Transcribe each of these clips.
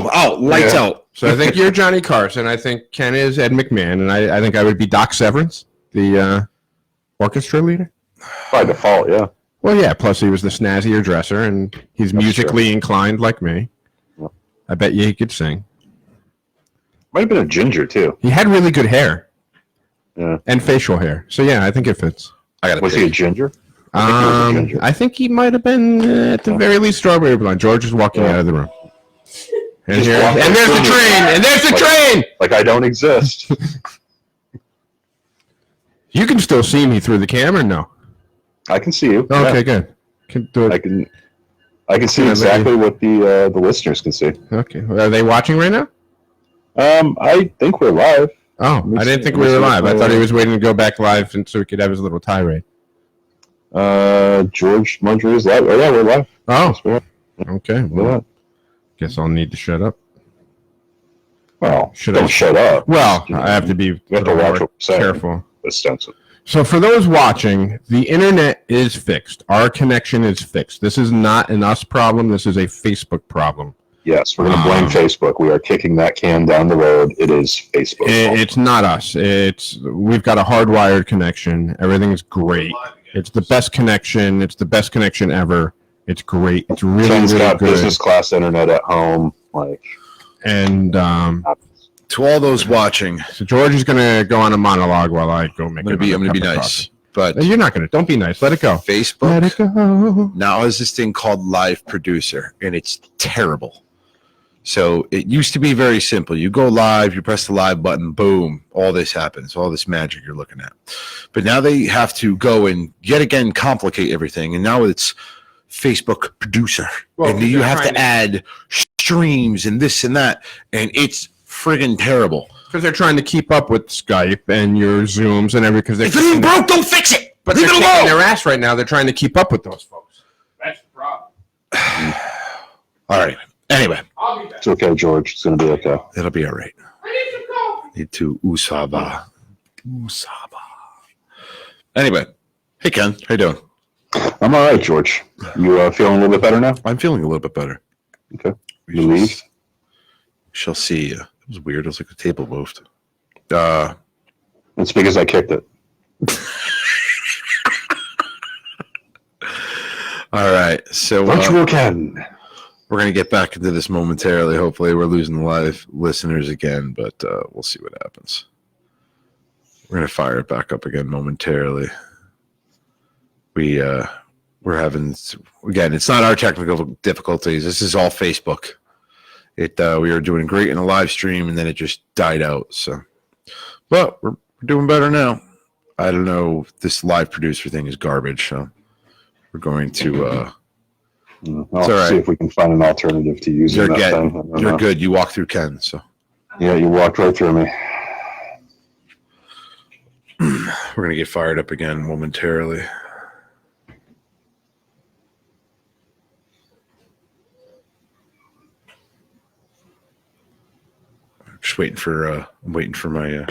boom, out, lights out. So I think you're Johnny Carson. I think Ken is Ed McMahon, and I think I would be Doc Severance, the orchestra leader. By default, yeah. Well, yeah. Plus, he was the snazzier dresser, and he's musically inclined like me. Yeah. I bet you he could sing. Might have been a ginger too. He had really good hair. Yeah. And facial hair. So yeah, I think it fits. Was he a ginger? I think he might have been at the very least strawberry blonde. George is walking out of the room. And, there's the train! And there's the train! Like I don't exist. You can still see me through the camera? No. I can see you. Oh, okay, good. Can do it. I can see exactly what the listeners can see. Okay. Are they watching right now? I think we're live. Oh, I didn't think we were live. I thought he was waiting to go back live so he could have his little tirade. George Mundry is live. Oh, yeah, we're live. Oh, okay. Well, guess I'll need to shut up. Well, don't shut up. Well, I have to be careful. So for those watching, the internet is fixed. Our connection is fixed. This is not an us problem. This is a Facebook problem. Yes, we're going to blame Facebook. We are kicking that can down the road. It is Facebook. It's not us. We've got a hardwired connection. Everything is great. It's the best connection. It's the best connection ever. It's great. It's really, Ken's really got good. Business class internet at home. And to all those watching, so George is going to go on a monologue while I go make. I'm going to be nice, but you're not going to. Don't be nice. Let it go. Facebook. Let it go. Now has this thing called Live Producer, and it's terrible. So it used to be very simple. You go live, you press the live button, boom, all this happens, all this magic you're looking at. But now they have to go and yet again complicate everything, and now it's Facebook Producer, and you have to add streams and this and that, and it's friggin' terrible. Because they're trying to keep up with Skype and your Zooms and everything. If it ain't broke, don't fix it. But they're kicking their ass right now. They're trying to keep up with those folks. That's the problem. All right. Anyway. It's okay, George. It's going to be okay. It'll be all right. I need to usaba. Anyway. Hey, Ken. How you doing? I'm all right, George. You feeling a little bit better now? I'm feeling a little bit better. Okay. You leave? Shall see. It was weird. It was like the table moved. It's because I kicked it. All right. So Ken. We're going to get back into this momentarily. Hopefully we're losing the live listeners again, but we'll see what happens. We're going to fire it back up again momentarily. We're having, again, it's not our technical difficulties. This is all Facebook. We were doing great in a live stream, and then it just died out. So, but we're doing better now. I don't know. This live producer thing is garbage. So we're going to, I'll see if we can find an alternative to using that thing. You're good. You walk through Ken. So yeah, you walked right through me. We're going to get fired up again momentarily. Just waiting for my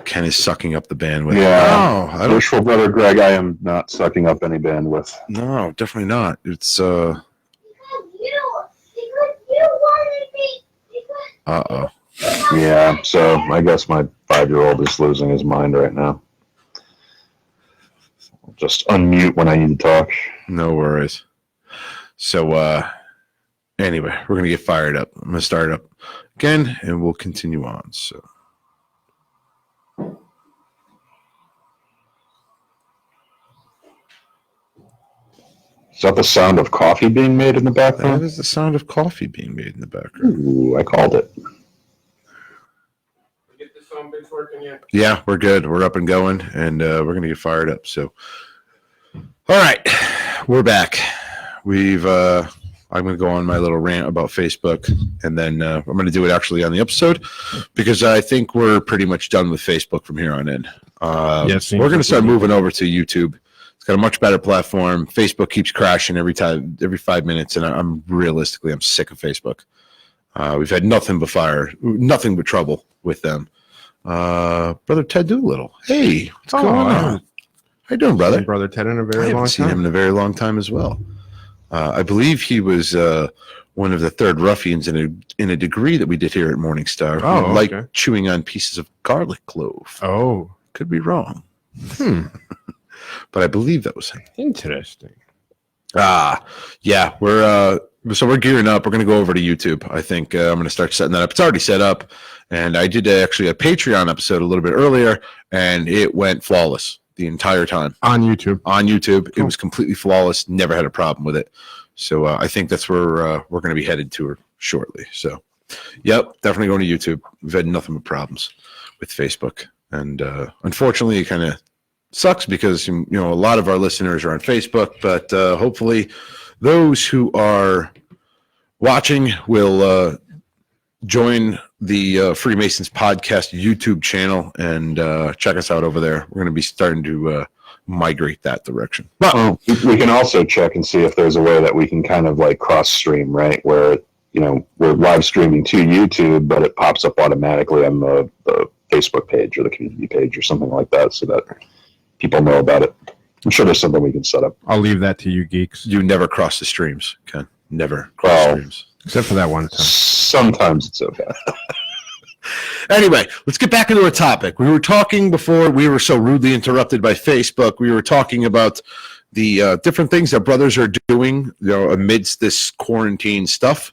Ken is sucking up the bandwidth. Yeah. Wishful brother Greg, I am not sucking up any bandwidth. No, definitely not. It's Uh-oh. Yeah, so I guess my 5-year-old is losing his mind right now. I'll just unmute when I need to talk. No worries. So anyway, we're gonna get fired up. I'm gonna start up again and we'll continue on. So is that the sound of coffee being made in the background? That is the sound of coffee being made in the background. Ooh, I called it. Get the phone bits working yet? Yeah, we're good. We're up and going, and we're going to get fired up. So, all right, we're back. I'm going to go on my little rant about Facebook, and then I'm going to do it actually on the episode because I think we're pretty much done with Facebook from here on in. Yes, we're going to start moving over to YouTube. It's got a much better platform. Facebook keeps crashing every 5 minutes, and I'm sick of Facebook. We've had nothing but trouble with them. Brother Ted Doolittle. Hey, what's going on? How you doing, brother? Brother Ted in a very long time. I haven't seen him in a very long time as well. I believe he was one of the third ruffians in a degree that we did here at Morningstar. Oh, like okay. chewing on pieces of garlic clove. Oh, could be wrong. But I believe that was him. Interesting. Yeah, we're gearing up. We're going to go over to YouTube. I think I'm going to start setting that up. It's already set up, and I did actually a Patreon episode a little bit earlier, and it went flawless the entire time on YouTube. Cool. It was completely flawless. Never had a problem with it. So I think that's where we're going to be headed to shortly. So, yep, definitely going to YouTube. We've had nothing but problems with Facebook, and unfortunately, it kind of sucks because a lot of our listeners are on Facebook, but hopefully, those who are watching will join the Freemasons podcast YouTube channel and check us out over there. We're going to be starting to migrate that direction. Well, we can also check and see if there's a way that we can kind of like cross stream, right? Where, we're live streaming to YouTube, but it pops up automatically on the Facebook page or the community page or something like that so that people know about it. I'm sure there's something we can set up. I'll leave that to you geeks. You never cross the streams, Ken. Never cross streams. Except for that one time. Sometimes it's okay. Anyway, let's get back into our topic. We were talking before we were so rudely interrupted by Facebook. We were talking about the different things that brothers are doing, amidst this quarantine stuff.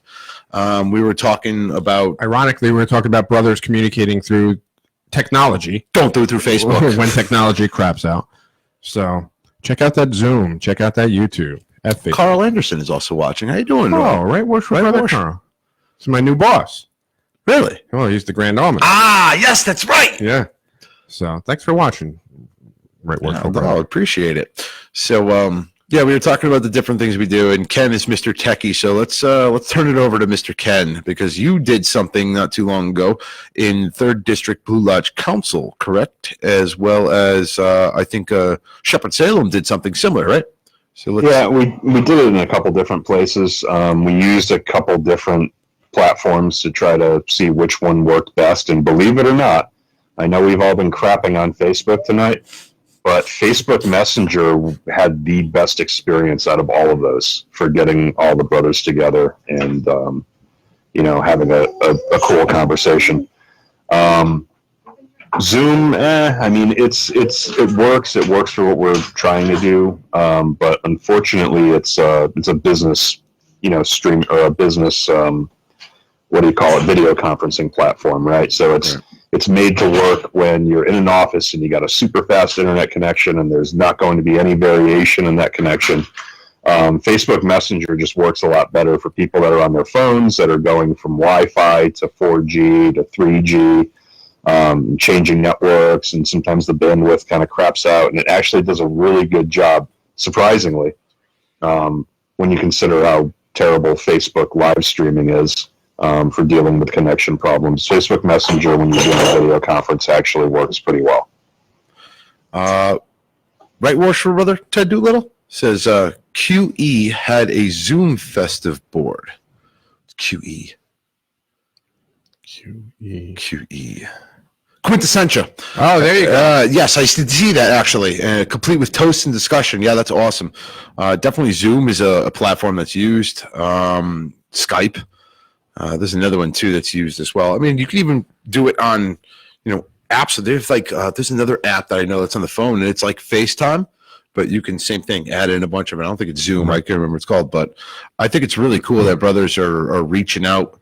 We were talking about... Ironically, we were talking about brothers communicating through technology. Don't do it through Facebook. When technology craps out. So check out that Zoom. Check out that YouTube. Carl Anderson is also watching. How you doing? Oh, right. What's your brother, Carl? It's my new boss. Really? Oh, he's the Grand Almond. Yes, that's right. Yeah. So thanks for watching. Right. I appreciate it. So, we were talking about the different things we do, and Ken is Mr. Techie. So let's turn it over to Mr. Ken, because you did something not too long ago in 3rd District Blue Lodge Council, correct? As well as I think Shepherd Salem did something similar, right? So we did it in a couple different places. We used a couple different platforms to try to see which one worked best. And believe it or not, I know we've all been crapping on Facebook tonight, but Facebook Messenger had the best experience out of all of those for getting all the brothers together and, having a cool conversation. Zoom, it works. It works for what we're trying to do. But unfortunately, it's a business, stream or a business, video conferencing platform, right? So it's made to work when you're in an office and you got a super fast internet connection and there's not going to be any variation in that connection. Facebook Messenger just works a lot better for people that are on their phones that are going from Wi-Fi to 4G to 3G, changing networks, and sometimes the bandwidth kind of craps out, and it actually does a really good job, surprisingly, when you consider how terrible Facebook live streaming is. For dealing with connection problems. Facebook Messenger, when you're doing a video conference, actually works pretty well. Right, Worshipful Brother Ted Doolittle says QE had a Zoom festive board. QE. Quintessentia. Oh, there you go. Yes, I did see that actually. Complete with toast and discussion. Yeah, that's awesome. Definitely Zoom is a platform that's used. Skype. There's another one too that's used as well. I mean, you can even do it on, apps. There's there's another app that I know that's on the phone, and it's like FaceTime, but you can same thing, add in a bunch of it. I don't think it's Zoom. I can't remember what it's called, but I think it's really cool that brothers are reaching out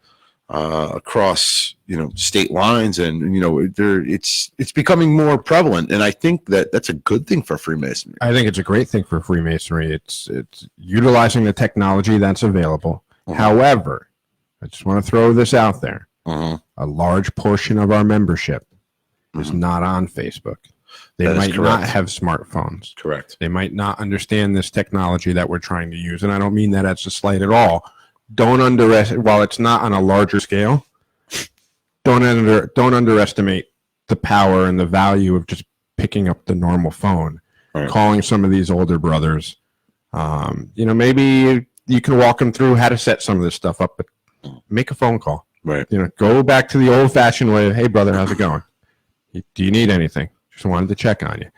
across state lines, and it's becoming more prevalent, and I think that's a good thing for Freemasonry. I think it's a great thing for Freemasonry. It's utilizing the technology that's available. However, I just want to throw this out there. A large portion of our membership is not on Facebook. They might not have smartphones. Correct. They might not understand this technology that we're trying to use. And I don't mean that as a slight at all. Don't underestimate, while it's not on a larger scale, don't underestimate the power and the value of just picking up the normal phone, calling some of these older brothers. Maybe you can walk them through how to set some of this stuff up, but make a phone call. Right. Go back to the old-fashioned way of, hey, brother, how's it going? Do you need anything? Just wanted to check on you.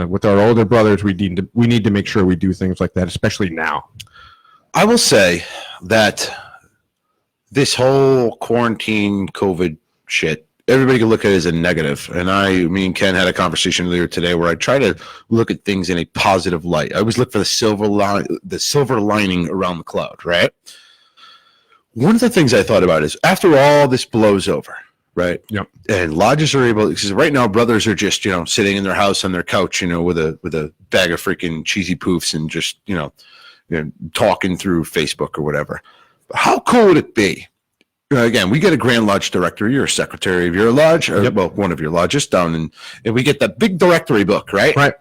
With our older brothers, we need to make sure we do things like that, especially now. I will say that this whole quarantine COVID shit, everybody can look at it as a negative. And me and Ken had a conversation earlier today where I try to look at things in a positive light. I always look for the silver lining around the cloud, right? One of the things I thought about is after all this blows over, right? Yep. And lodges are able, because right now brothers are just, sitting in their house on their couch, with a bag of freaking cheesy poofs and just, talking through Facebook or whatever. But how cool would it be? Again, we get a Grand Lodge directory. You're a secretary of your lodge, or, well, one of your lodges down, and we get that big directory book, right? Right.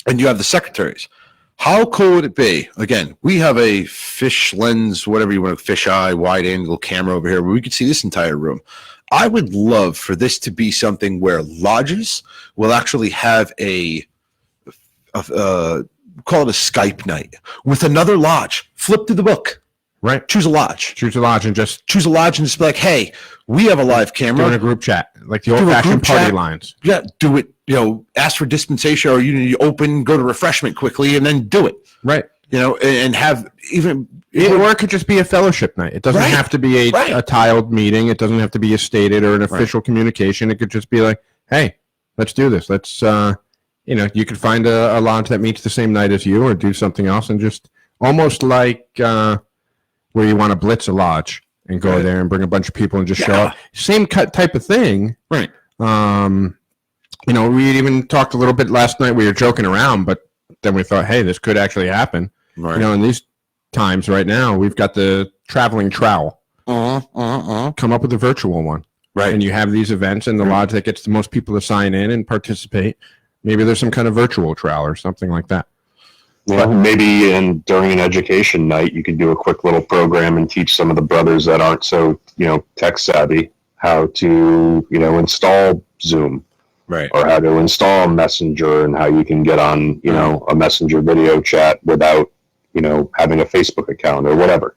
And you have the secretaries. How cool would it be? Again, we have a fish lens, whatever you want, fish eye, wide angle camera over here where we could see this entire room. I would love for this to be something where lodges will actually have call it a Skype night with another lodge. Flip through the book. Right. Choose a lodge. And just be like, hey, we have a live camera. Doing a group chat, like the old-fashioned party lines. Yeah, do it. Ask for dispensation, or you open, go to refreshment quickly, and then do it. Right. And have even. Or it could just be a fellowship night. It doesn't have to be a tiled meeting. It doesn't have to be a stated or an official communication. It could just be like, hey, let's do this. Let's, you could find a lodge that meets the same night as you, or do something else, and just almost like where you want to blitz a lodge and go there and bring a bunch of people and just show up. Same type of thing. Right. We even talked a little bit last night. We were joking around, but then we thought, hey, this could actually happen. Right. In these times right now, we've got the traveling trowel. Come up with a virtual one. Right. And you have these events, and the lodge that gets the most people to sign in and participate, maybe there's some kind of virtual trowel or something like that. Yeah, maybe during an education night, you could do a quick little program and teach some of the brothers that aren't so, tech savvy how to, install Zoom. Right. Or how to install Messenger, and how you can get on, a Messenger video chat without, having a Facebook account or whatever.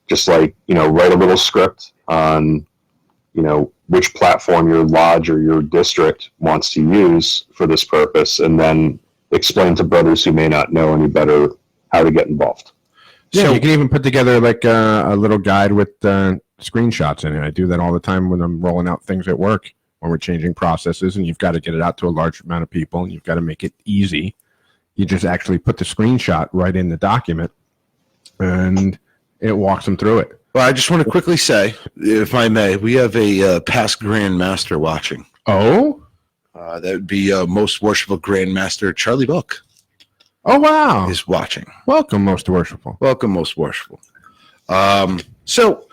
Just like, write a little script on, which platform your lodge or your district wants to use for this purpose, and then explain to brothers who may not know any better how to get involved. Yeah, So, you can even put together like a little guide with screenshots in it. I do that all the time when I'm rolling out things at work, when we're changing processes, and you've got to get it out to a large amount of people, and you've got to make it easy. You just actually put the screenshot right in the document, and it walks them through it. well, I just want to quickly say, if I may, we have a past Grand Master watching. Oh? That would be Most Worshipful Grand Master Charlie Book Oh, wow. is watching. Welcome, Most Worshipful. Welcome, Most Worshipful. So,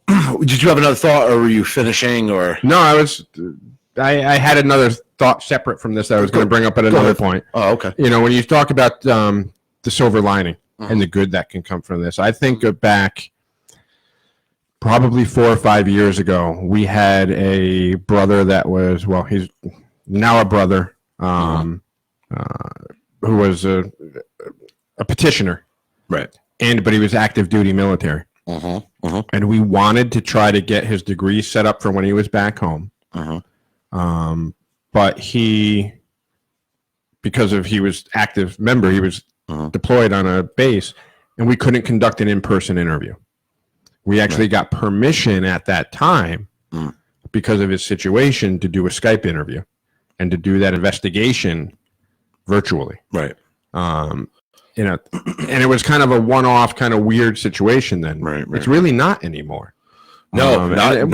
did you have another thought, or were you finishing, or? No, I had another thought separate from this that I was going to bring up at another point. Oh, okay. When you talk about the silver lining and the good that can come from this, I think back probably 4 or 5 years ago, we had a brother that was, well, he's now a brother, who was a petitioner. Right. But he was active duty military. And we wanted to try to get his degree set up for when he was back home. But because he was active member, he was deployed on a base, and we couldn't conduct an in-person interview. We actually got permission at that time because of his situation to do a Skype interview and to do that investigation virtually. Right. And it was kind of a one-off, kind of weird situation. Then, Right. It's really not anymore. No,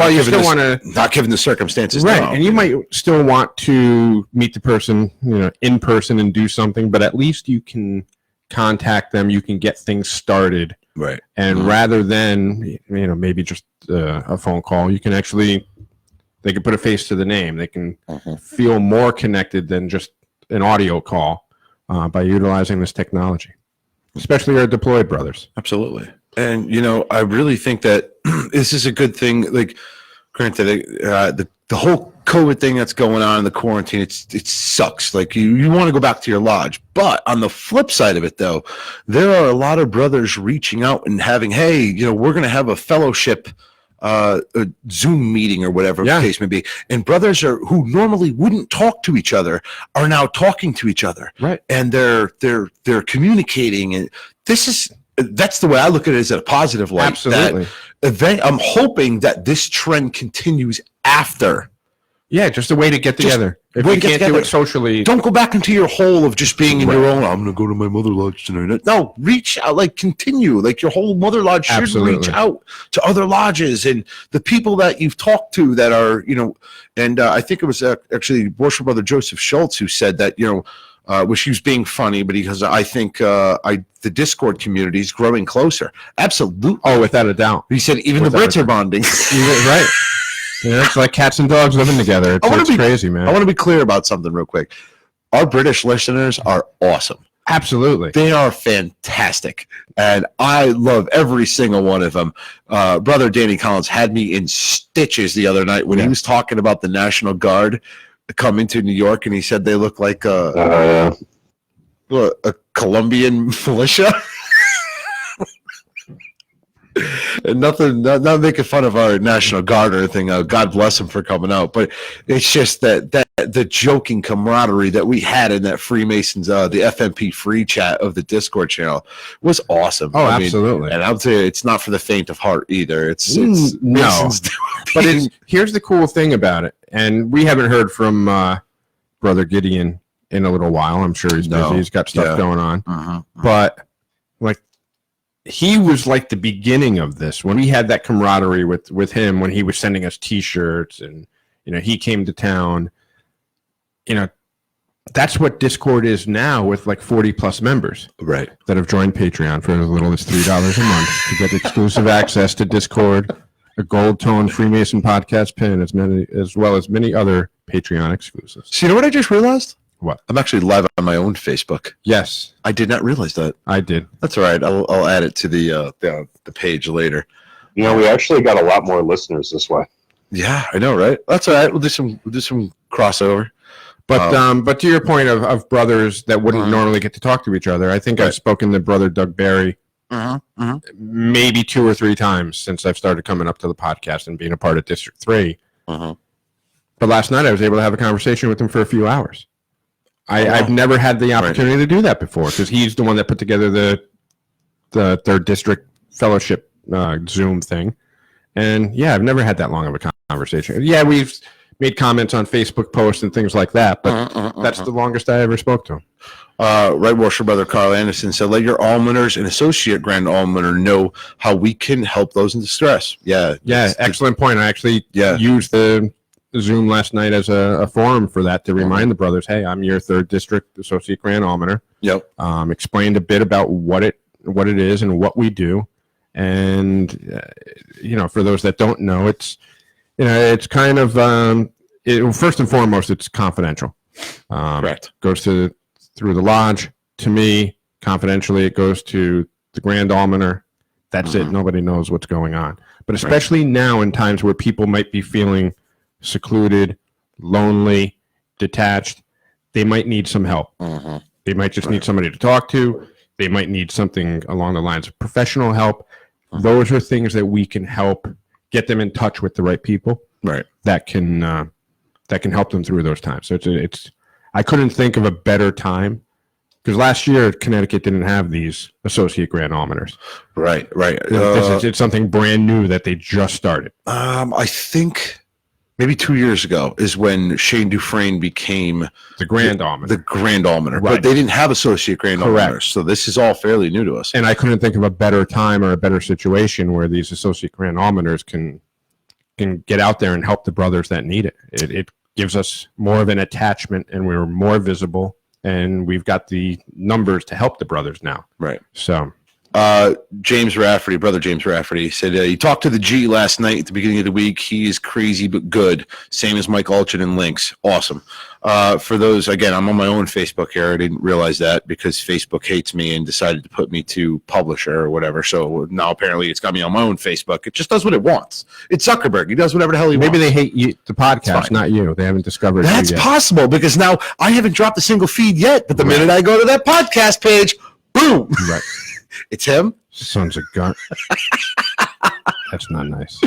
you still want to, not given the circumstances, right? no. And you might still want to meet the person, in person and do something, but at least you can contact them. You can get things started, Right. and rather than maybe just a phone call, you can actually they can put a face to the name. They can feel more connected than just an audio call. By utilizing this technology, especially our deployed brothers. Absolutely. And, I really think that this is a good thing. Like, granted, the whole COVID thing that's going on in the quarantine, it sucks. Like, you want to go back to your lodge. But on the flip side of it, though, there are a lot of brothers reaching out and having, hey, we're going to have a fellowship a Zoom meeting or whatever the case may be, and brothers who normally wouldn't talk to each other are now talking to each other, right? And they're communicating, and that's the way I look at it, as a positive light. Absolutely. I'm hoping that this trend continues after. Yeah, just a way to get together. If we can't do it socially, don't go back into your hole of just being in your own. I'm gonna go to my mother lodge tonight. No, reach out, like continue, like your whole mother lodge should reach out to other lodges and the people that you've talked to that are, and I think it was actually Worship Brother Joseph Schultz who said that, which he was being funny, but because I think the Discord community is growing closer. Absolutely. Oh, without a doubt. He said even the Brits are bonding. Right. Yeah, it's like cats and dogs living together. It's crazy, man. I want to be clear about something real quick. Our British listeners are awesome. Absolutely. They are fantastic. And I love every single one of them. Brother Danny Collins had me in stitches the other night when he was talking about the National Guard coming to New York, and he said they look like a Colombian militia. And not making fun of our National Guard or anything. God bless them for coming out, but it's just that the joking camaraderie that we had in that Freemasons, the FMP free chat of the Discord channel was awesome. Oh, absolutely. And I'll tell you, it's not for the faint of heart either. It's no, but here's the cool thing about it, and we haven't heard from Brother Gideon in a little while. I'm sure he's busy. He's got stuff going on, but like. He was like the beginning of this when we had that camaraderie with him when he was sending us T-shirts and he came to town. That's what Discord is now with like 40 plus members, right? That have joined Patreon for as little as $3 a month to get exclusive access to Discord, a gold tone Freemason podcast pin, as well as many other Patreon exclusives. So you know what I just realized? What? I'm actually live on my own Facebook. Yes, I did not realize that. I did. That's all right. I'll add it to the page later. We actually got a lot more listeners this way. Yeah, I know, right? That's all right. We'll do some crossover. But to your point of brothers that wouldn't normally get to talk to each other, I think I've spoken to Brother Doug Barry maybe 2 or 3 times since I've started coming up to the podcast and being a part of District 3. But last night I was able to have a conversation with him for a few hours. I've never had the opportunity to do that before because he's the one that put together the 3rd District Fellowship Zoom thing. And yeah, I've never had that long of a conversation. Yeah, we've made comments on Facebook posts and things like that, but that's the longest I ever spoke to him. Right Worship Brother Carl Anderson said, let your almoners and associate grand almoner know how we can help those in distress. Yeah, excellent point. I actually used the Zoom last night as a forum for that to remind the brothers, hey, I'm your 3rd District Associate Grand Almoner. Yep. Explained a bit about what it is and what we do. And, for those that don't know, it's kind of, first and foremost, it's confidential. Correct. Goes through the lodge. To me, confidentially, it goes to the Grand Almoner. That's it. Nobody knows what's going on. But especially now in times where people might be feeling secluded, lonely, detached, they might need some help. They might just need somebody to talk to. They might need something along the lines of professional help. Those are things that we can help get them in touch with the right people. Right. That can help them through those times. So it's I couldn't think of a better time because last year Connecticut didn't have these associate grand almoners. Right. It's something brand new that they just started. I think maybe 2 years ago is when Shane Dufresne became the Grand Almoner. The Grand Almoner. Right. But they didn't have Associate Grand Almoners, so this is all fairly new to us. And I couldn't think of a better time or a better situation where these Associate Grand Almoners can get out there and help the brothers that need it. It gives us more of an attachment, and we're more visible, and we've got the numbers to help the brothers now. Right. So... James Rafferty, Brother James Rafferty, said he talked to the G last night at the beginning of the week. He is crazy but good. Same as Mike Alchin and Links. Awesome. For those, again, I'm on my own Facebook here. I didn't realize that because Facebook hates me and decided to put me to publisher or whatever. So now apparently it's got me on my own Facebook. It just does what it wants. It's Zuckerberg. He does whatever the hell he wants. Maybe they hate you, the podcast, not you. They haven't discovered that's you yet. Possible because now I haven't dropped a single feed yet. But the minute I go to that podcast page, boom. Right. It's him. Sons of gun. That's not nice.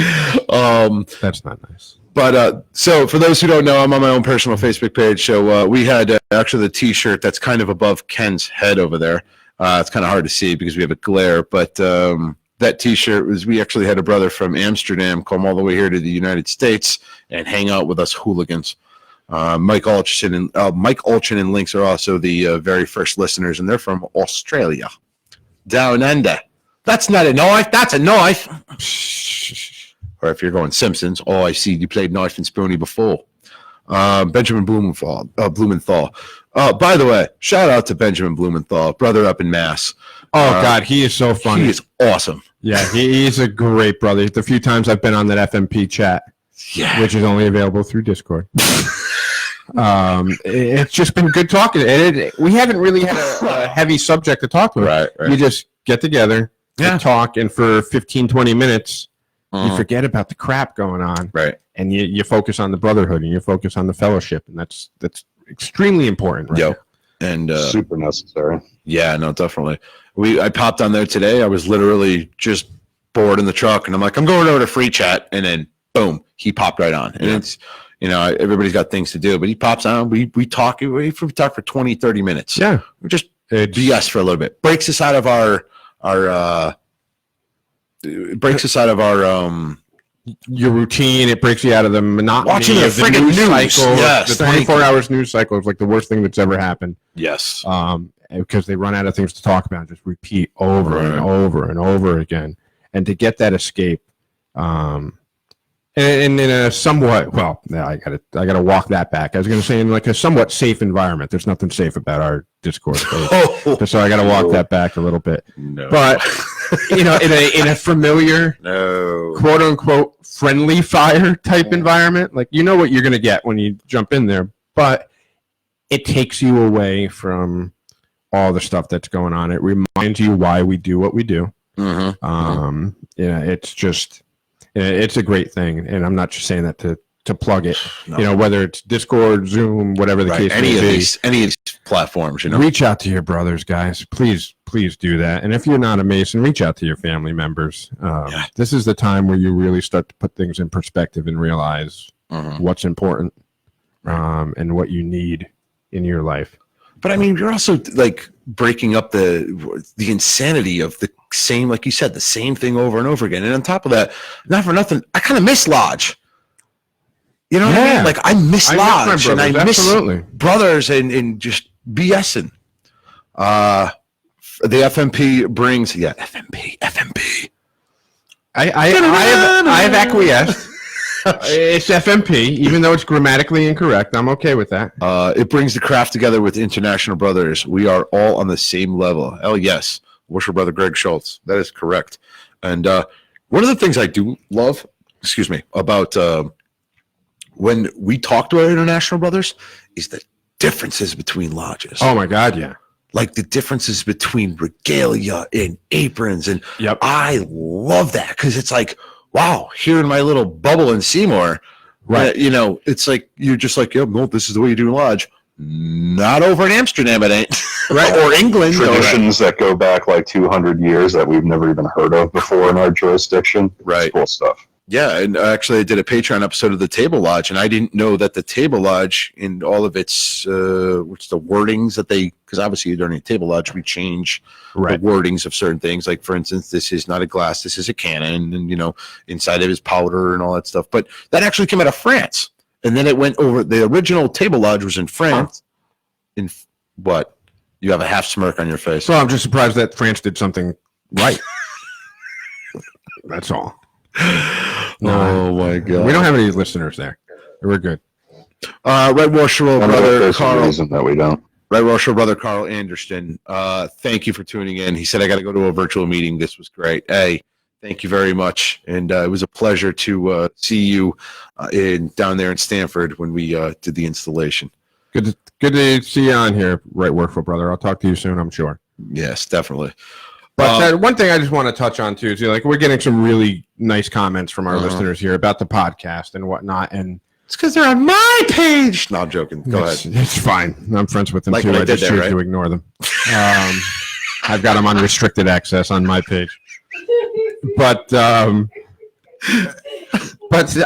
That's not nice. But so for those who don't know, I'm on my own personal Facebook page. So we had actually the T-shirt that's kind of above Ken's head over there. It's kind of hard to see because we have a glare, but that T-shirt was we actually had a brother from Amsterdam come all the way here to the United States and hang out with us hooligans. Mike Olchin and Lynx are also the very first listeners, and they're from Australia, down under. That's not a knife. That's a knife. Or if you're going Simpsons, I see you played Knife and Spoony before. Benjamin Blumenthal. By the way, shout out to Benjamin Blumenthal, brother up in Mass. God, he is so funny. He is awesome. Yeah, he's a great brother. The few times I've been on that FMP chat, which is only available through Discord. It's just been good talking. We haven't really had a heavy subject to talk about. Right. You just get together, and talk, and for 15, 20 minutes, you forget about the crap going on. Right. And you focus on the brotherhood, and you focus on the fellowship, and that's extremely important. Right. Yep. And super necessary. Yeah, no, definitely. I popped on there today. I was literally just bored in the truck, and I'm like, I'm going over to free chat, and then boom, he popped right on. And it's, everybody's got things to do, but he pops on. We talk for 20, 30 minutes. Yeah. We just BS for a little bit. Breaks us out of our your routine. It breaks you out of the monotony watching the friggin' news cycle. Yes, the 24 hours news cycle is like the worst thing that's ever happened. Yes. Because they run out of things to talk about and just repeat over and over and over again. And to get that escape, and in a somewhat, I gotta walk that back. I was gonna say in like a somewhat safe environment. There's nothing safe about our Discord page, so I gotta walk that back a little bit. No. But in a familiar, quote unquote friendly fire type environment, like what you're gonna get when you jump in there, but it takes you away from all the stuff that's going on. It reminds you why we do what we do. It's just. It's a great thing, and I'm not just saying that to plug it. No. Whether it's Discord, Zoom, whatever the case may be. Any of these platforms, reach out to your brothers, guys. Please do that. And if you're not a Mason, reach out to your family members. This is the time where you really start to put things in perspective and realize what's important and what you need in your life. But I mean, you're also like breaking up the insanity of the same, like you said, the same thing over and over again. And on top of that, not for nothing, I kind of miss Lodge. You know what I mean? Like I miss Lodge, and I miss brothers and just BSing. The FMP brings, FMP. I have acquiesced. It's FMP, even though it's grammatically incorrect. I'm okay with that. It brings the craft together with international brothers. We are all on the same level. Oh, yes. Worship Brother Greg Schultz. That is correct. And one of the things I do love, about when we talk to our international brothers is the differences between lodges. Oh, my God, yeah. Like the differences between regalia and aprons. And I love that because it's like, wow, here in my little bubble in Seymour, right? It's like you're just like, no, this is the way you do lodge. Not over in Amsterdam, it ain't. Right, or England. Traditions that go back like 200 years that we've never even heard of before in our jurisdiction. Right, it's cool stuff. Yeah, and actually I did a Patreon episode of the Table Lodge, and I didn't know that the Table Lodge in all of its, what's the wordings that because obviously during a Table Lodge we change the wordings of certain things. Like for instance, this is not a glass, this is a cannon, and inside of it is powder and all that stuff. But that actually came out of France, and then it went over. The original Table Lodge was in France. In what? You have a half smirk on your face. So I'm just surprised that France did something right. That's all. Oh my God! We don't have any listeners there. We're good. Right Worshipful Brother Carl. Reason that we don't. Right Worshipful Brother Carl Anderson. Thank you for tuning in. He said I got to go to a virtual meeting. This was great. Hey, thank you very much, and it was a pleasure to see you down there in Stanford when we did the installation. Good to see you on here, Right Worshipful Brother. I'll talk to you soon, I'm sure. Yes, definitely. But one thing I just want to touch on too is we're getting some really nice comments from our listeners here about the podcast and whatnot, and it's because they're on my page. No, I'm joking. Go ahead. It's fine. I'm friends with them too. I just choose to ignore them. I've got them on restricted access on my page. But I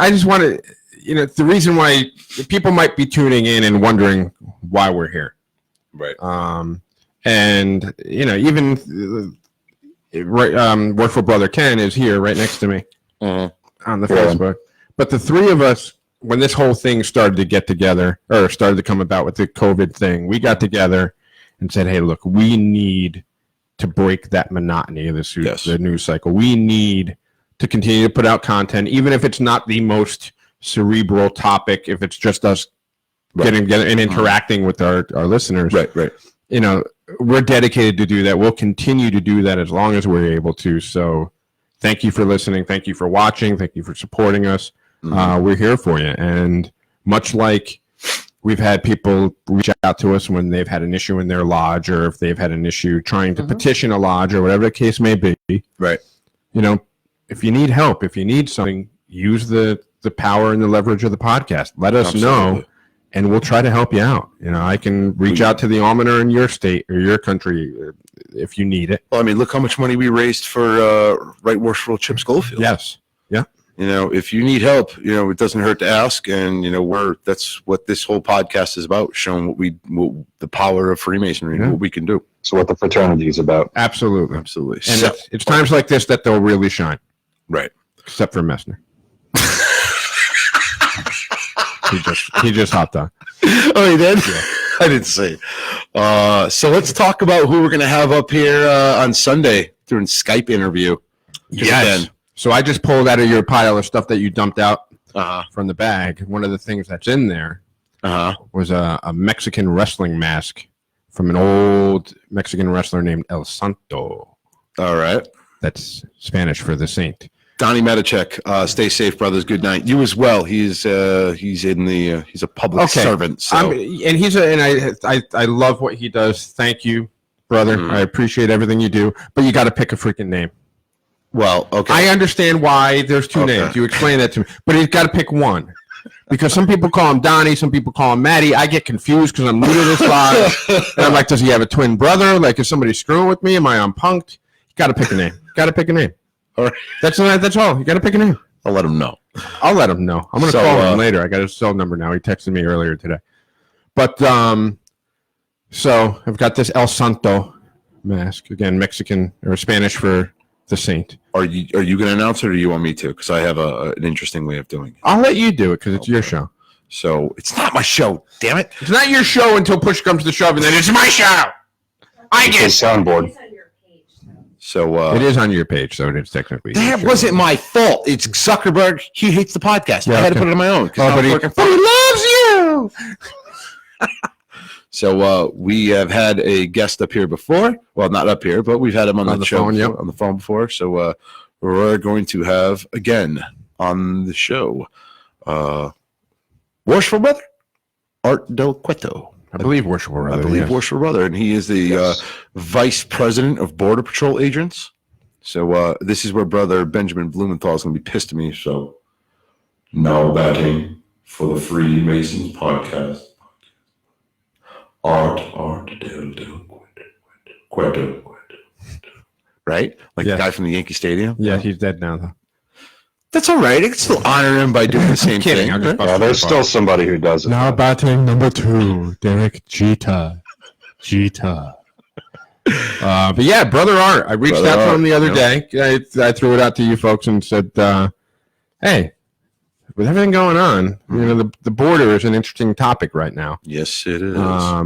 just want to, the reason why people might be tuning in and wondering why we're here, right? And even Workful Brother Ken is here right next to me on the Yeah. Facebook. But the three of us, when this whole thing started to get together, or started to come about with the COVID thing, we got together and said, hey, look, we need to break that monotony of the news cycle. We need to continue to put out content, even if it's not the most cerebral topic, if it's just us getting together and interacting with our listeners. Right. You know, we're dedicated to do that. We'll continue to do that as long as we're able to. So thank you for listening. Thank you for watching. Thank you for supporting us. We're here for you. And much like we've had people reach out to us when they've had an issue in their lodge, or if they've had an issue trying to petition a lodge, or whatever the case may be. Right. You know, if you need help, if you need something, use the power and the leverage of the podcast. Let us know, and we'll try to help you out. You know, I can reach out to the almoner in your state or your country if you need it. Well, I mean, look how much money we raised for Right Worshipful Chip Schofield. Yes. Yeah. You know, if you need help, you know, it doesn't hurt to ask. And, you know, that's what this whole podcast is about, showing what the power of Freemasonry and what we can do. So what the fraternity is about. Absolutely. Absolutely. And it's times like this that they'll really shine. Right. Except for Messner. he just hopped on. Oh, he did? Yeah. I didn't see. So let's talk about who we're going to have up here on Sunday during Skype interview. Yes. So I just pulled out of your pile of stuff that you dumped out from the bag. One of the things that's in there was a Mexican wrestling mask from an old Mexican wrestler named El Santo. All right. That's Spanish for the saint. Donnie Matichek, stay safe, brothers. Good night. You as well. He's he's a public servant. So. I love what he does. Thank you, brother. I appreciate everything you do. But you got to pick a freaking name. Well, okay. I understand why there's two names. You explained that to me. But he's got to pick one. Because some people call him Donnie, some people call him Matty. I get confused because I'm new to this live. And I'm like, does he have a twin brother? Like, is somebody screwing with me? Am I unpunked? You got to pick a name. All right. That's all. You got to pick a name. I'll let him know. I'll let him know. I'm going to call him later. I got his cell number now. He texted me earlier today. But so I've got this El Santo mask. Again, Mexican or Spanish for the saint. Are you going to announce it, or do you want me to? Because I have an interesting way of doing it. I'll let you do it because it's your show. So it's not my show. Damn it! It's not your show until push comes to shove, and then it's my show. I get soundboard. So it is on your page, so it is technically. That wasn't my fault. It's Zuckerberg. He hates the podcast. Yeah, I had to put it on my own. But he loves you. So we have had a guest up here before. Well, not up here, but we've had him on the show phone, on the phone before. So we're going to have again on the show Worshipful Brother Art Del Cueto. I believe Worshipful Brother. Worshipful Brother, and he is the Vice President of Border Patrol Agents. So this is where Brother Benjamin Blumenthal is going to be pissed at me. So now batting for the Freemasons podcast, Art Del Cueto. Right? Like the guy from the Yankee Stadium? Yeah, he's dead now, though. That's all right. I can still honor him by doing the same thing. There's still somebody who does it. Now batting number 2, Derek Jeter. But yeah, Brother Art. I reached out to him the other day. I threw it out to you folks and said, hey, with everything going on, you know, the border is an interesting topic right now. Yes, it is.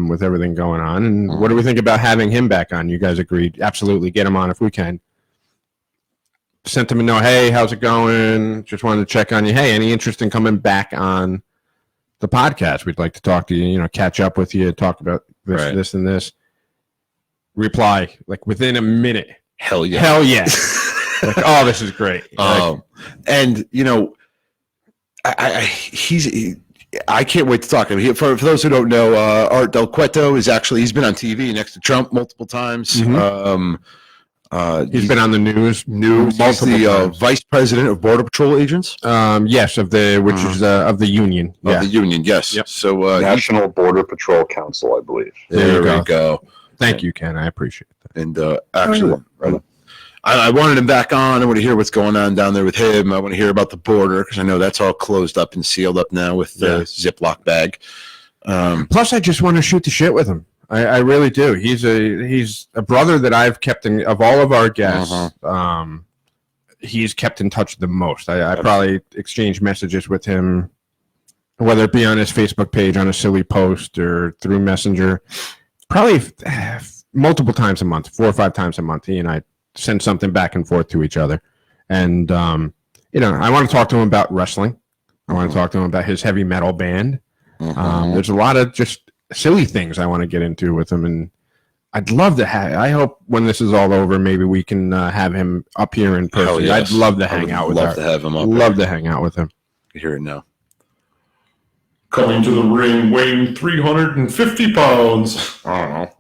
With everything going on. And what do we think about having him back on? You guys agreed. Absolutely. Get him on if we can. Sent him a note. Hey, how's it going? Just wanted to check on you. Hey, any interest in coming back on the podcast? We'd like to talk to you, you know, catch up with you, talk about this and this. Reply, like within a minute. Hell yeah. Like, oh, this is great. And, you know, I can't wait to talk to him. For those who don't know, Art Del Cueto is he's been on TV next to Trump multiple times. He's been on the news. He's the Vice President of Border Patrol Agents. Yes, of the Union. Of the Union, yes. Yep. So National Border Patrol Council, I believe. There we go. Thank you, Ken. I appreciate that. And actually, I wanted him back on. I want to hear what's going on down there with him. I want to hear about the border because I know that's all closed up and sealed up now with the Ziploc bag. Plus, I just want to shoot the shit with him. I really do. He's a brother that I've kept in, of all of our guests. He's kept in touch the most. I probably exchange messages with him, whether it be on his Facebook page, on a silly post, or through Messenger, probably multiple times a month, 4 or 5 times a month. He and I send something back and forth to each other. And, I want to talk to him about wrestling. I want to talk to him about his heavy metal band. There's a lot of just silly things I want to get into with him. And I'd love to I hope when this is all over, maybe we can have him up here in person. Yes. I'd love to hang out with him. Love to have him up. Love to hang out with him. You hear it now. Coming to the ring, weighing 350 pounds. I don't know.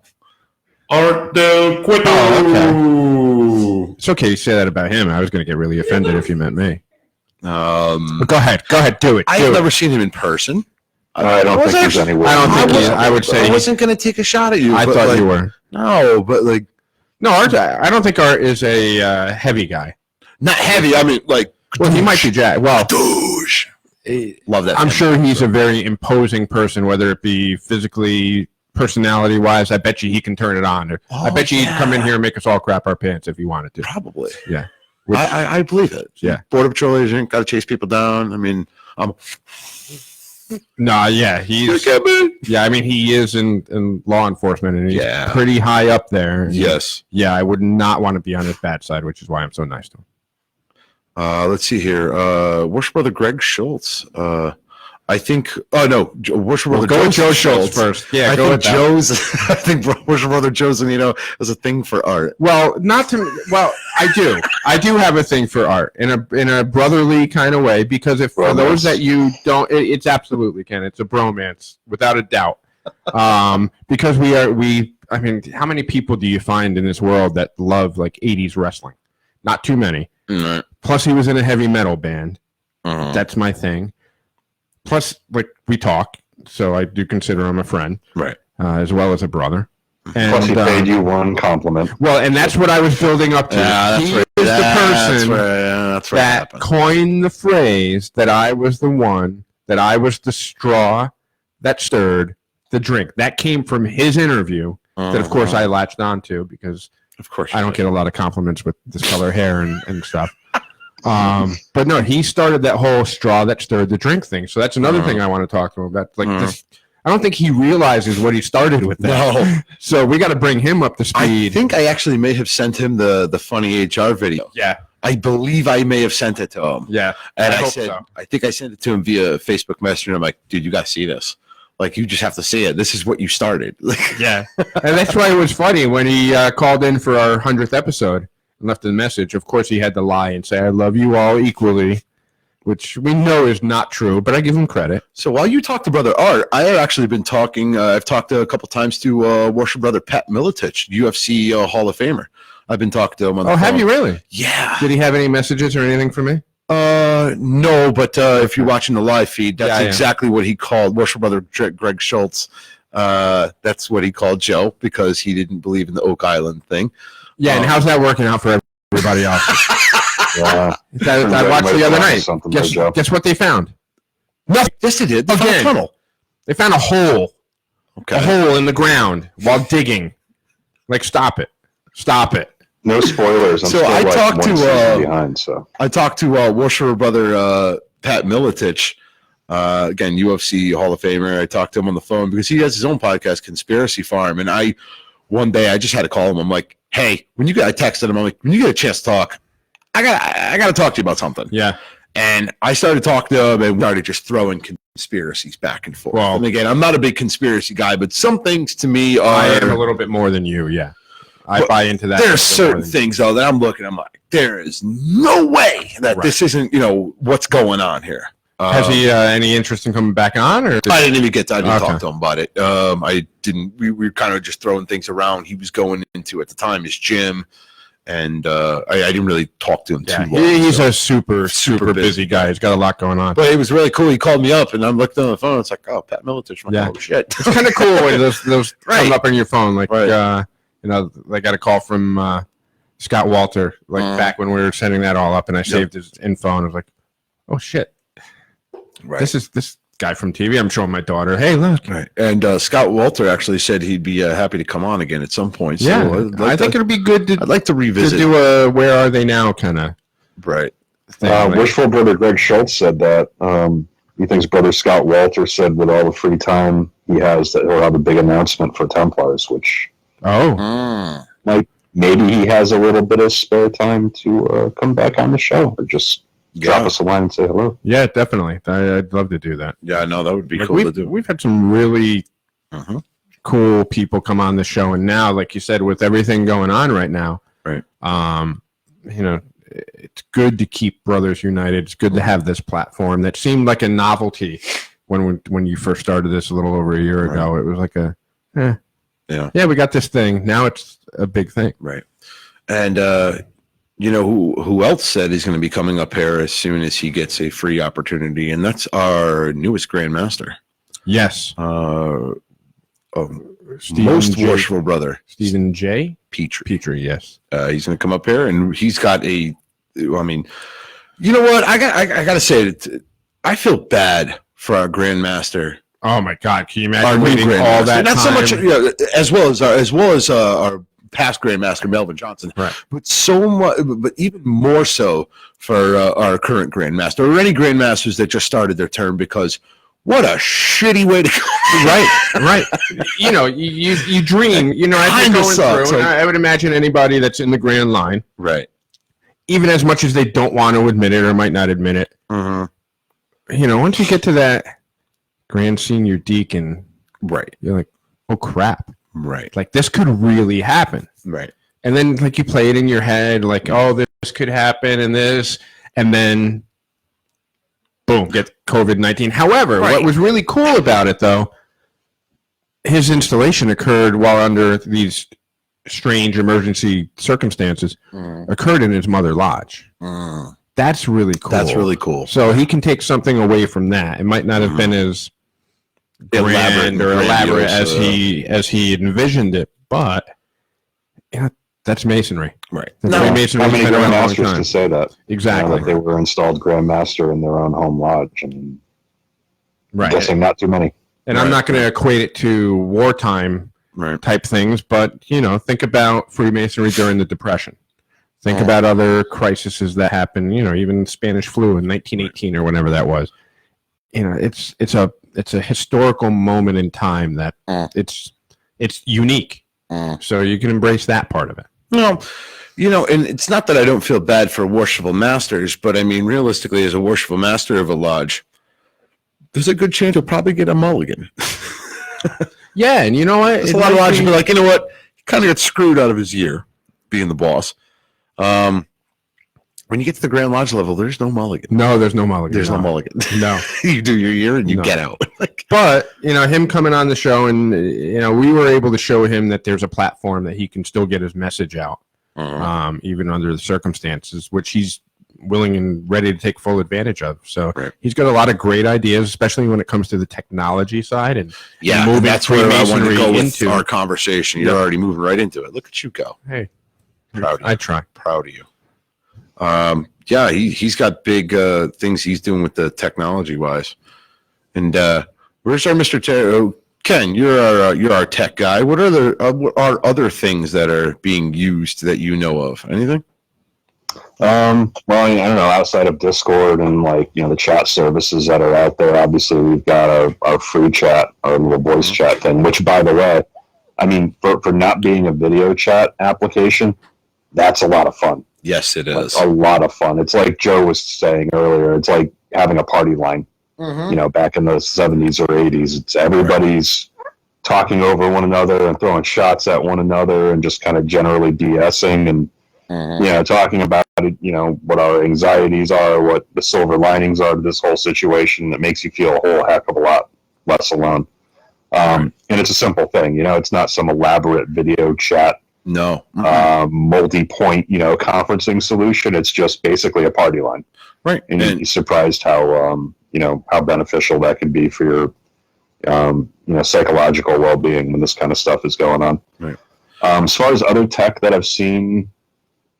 Art Del Cueto. Oh, it's okay to say that about him. I was going to get really offended if you meant me. But go ahead, do it. I've never seen him in person. I don't think there's any way. I don't think I would say I wasn't going to take a shot at you. I thought you were. No, but no, Art. I don't think Art is a heavy guy. not heavy. I mean, like, Well, he might be jacked. Well, douche. Love that. I'm sure he's a very imposing person, whether it be physically, personality-wise. I bet you he can turn it on. I bet you he'd come in here and make us all crap our pants if he wanted to. Probably. Yeah. I believe it. Yeah. Border Patrol agent, got to chase people down. I mean, No, yeah, he's. Yeah, I mean, he is in law enforcement, and he's pretty high up there. Yes. Yeah, I would not want to be on his bad side, which is why I'm so nice to him. Let's see here. Worship Brother Greg Schultz. I think. Oh no, Worship Brother Go with Joe Schultz first. Yeah, I go think with that. Joe's. I think Worship Brother Joe's, has a thing for art. Well, not to. Well, I do. I do have a thing for art in a brotherly kind of way, because if for those that you don't, it's absolutely Ken. It's a bromance without a doubt. Because I mean, how many people do you find in this world that love like 80s wrestling? Not too many. Right. Plus, he was in a heavy metal band. Uh-huh. That's my thing. Plus, like, we talk, so I do consider him a friend, Right. As well as a brother. And, Plus, he paid you one compliment. Well, and that's what I was building up to. He is the person that coined the phrase that I was the one, that I was the straw that stirred the drink. That came from his interview that, of course, I latched onto because of course I don't get a lot of compliments with this color hair and stuff. But no, he started that whole straw that stirred the drink thing. So that's another thing I want to talk to him about. Like this, I don't think he realizes what he started with that. No. So we got to bring him up to speed. I think I actually may have sent him the funny HR video. Yeah. I believe I may have sent it to him. Yeah. And I hope said, so. I think I sent it to him via Facebook Messenger. I'm like, dude, you got to see this. Like, you just have to see it. This is what you started. Yeah. And that's why it was funny when he called in for our 100th episode and left a message. Of course, he had to lie and say, I love you all equally, which we know is not true, but I give him credit. So while you talk to Brother Art, I have actually been talking, I've talked a couple times to Worship Brother Pat Miletich, UFC Hall of Famer. I've been talking to him on the phone. Have you really? Yeah. Did he have any messages or anything for me? No, but if you're watching the live feed, that's exactly what he called Worship Brother Greg Schultz. That's what he called Joe, because he didn't believe in the Oak Island thing. Yeah, and how's that working out for everybody else? Yeah. I watched the other night. Guess what they found? Nothing. Yes, they did. They found a tunnel. They found a hole. Okay. A hole in the ground while digging. Like, stop it. Stop it. No spoilers. I'm So still I like talked one to season behind. So I talked to Worship Brother Pat Miletich, again UFC Hall of Famer. I talked to him on the phone because he has his own podcast, Conspiracy Farm, and one day I just had to call him. I'm like, hey, I texted him. I'm like, when you get a chance to talk, I got to talk to you about something. Yeah. And I started talking to him and we started just throwing conspiracies back and forth. Well, and again, I'm not a big conspiracy guy, but some things to me are. I am a little bit more than you, yeah. I buy into that. There's certain things, though, that I'm like, there is no way that this isn't, what's going on here. Has he any interest in coming back on? Or I didn't even talk to him about it. I didn't. We were kind of just throwing things around. He was going into, at the time, his gym. And I didn't really talk to him too long. He's a super busy guy. He's got a lot going on. But it was really cool. He called me up, and I'm looking on the phone. It's like, oh, Pat Miletich. Oh, shit. It's kind of cool when those come up on your phone. Like, they got a call from Scott Walter, back when we were setting that all up, and I saved his info, and I was like, oh, shit. Right. This guy from TV. I'm showing my daughter, hey, look. Right. And Scott Walter actually said he'd be happy to come on again at some point. So Yeah, I think it'd be good to. I'd like to revisit. To do a "Where Are They Now" kind of right. thing. Wishful brother Greg Schultz said that he thinks brother Scott Walter said with all the free time he has that he'll have a big announcement for Templars, which maybe he has a little bit of spare time to come back on the show or just drop us a line and say hello. Yeah, definitely. I'd love to do that. Yeah, no, that would be Like cool to do. We've had some really cool people come on the show, and now, like you said, with everything going on right now, right? It's good to keep brothers united. It's good to have this platform that seemed like a novelty when you first started this a little over a year ago. It was like we got this thing. Now it's a big thing, right? And who else said he's going to be coming up here as soon as he gets a free opportunity, and that's our newest Grandmaster. Yes. Most worshipful brother, Stephen J. Petrie. Yes. He's going to come up here, and he's got a. I mean, you know what? I got to say it. I feel bad for our Grandmaster. Oh my God! Can you imagine waiting all that Not time? so much, as well as our past Grandmaster Melvin Johnson, right? But so much, but even more so for our current Grandmaster or any Grandmasters that just started their term, because what a shitty way to go. Right. You dream. As you're going through, and I would imagine anybody that's in the Grand Line, right? Even as much as they don't want to admit it or might not admit it, once you get to that Grand Senior Deacon, right, you're like, oh crap, right? Like this could really happen, right? And then like you play it in your head, like, oh, this could happen, and then boom, get COVID-19. However, what was really cool about it, though, his installation occurred while under these strange emergency circumstances, occurred in his mother lodge. That's really cool. That's really cool. So he can take something away from that. It might not have been as grand or elaborate as he envisioned it, but that's Masonry. Right. Freemasonry. How many Grandmasters to say that? Exactly. That they were installed Grandmaster in their own home lodge. I mean, I'm guessing not too many. And I'm not going to equate it to wartime type things, but, think about Freemasonry during the Depression. Think about other crises that happened, even Spanish flu in 1918 or whenever that was. It's a historical moment in time that it's unique. So you can embrace that part of it. No, and it's not that I don't feel bad for worshipful masters, but I mean, realistically, as a worshipful master of a lodge, there's a good chance he'll probably get a mulligan. Yeah, and you know what? There's a lot of lodges be like, you know what? He kind of got screwed out of his year being the boss. When you get to the Grand Lodge level, there's no mulligan. No, there's no mulligan. There's no mulligan. No. You do your year and you get out. But, him coming on the show and, we were able to show him that there's a platform that he can still get his message out, even under the circumstances, which he's willing and ready to take full advantage of. So he's got a lot of great ideas, especially when it comes to the technology side and moving that's where I want to go into our conversation. You're already moving right into it. Look at you go. Hey, proud of you. I try. Proud of you. He's got big things he's doing with the technology wise. And where's our Mr. Ken? You're our tech guy. What are other things that are being used that you know of? Anything? Well, I don't know. Outside of Discord and the chat services that are out there, obviously we've got our free chat, our little voice chat thing. Which, by the way, I mean for not being a video chat application, that's a lot of fun. Yes, it is. A lot of fun. It's like Joe was saying earlier. It's like having a party line. Back in the 70s or 80s, it's everybody's talking over one another and throwing shots at one another and just kind of generally BSing and talking about it, what our anxieties are, what the silver linings are to this whole situation that makes you feel a whole heck of a lot less alone. And it's a simple thing, it's not some elaborate video chat. No. Multi-point, conferencing solution. It's just basically a party line. Right. And you'd be surprised how, how beneficial that can be for your, psychological well-being when this kind of stuff is going on. Right. As far as other tech that I've seen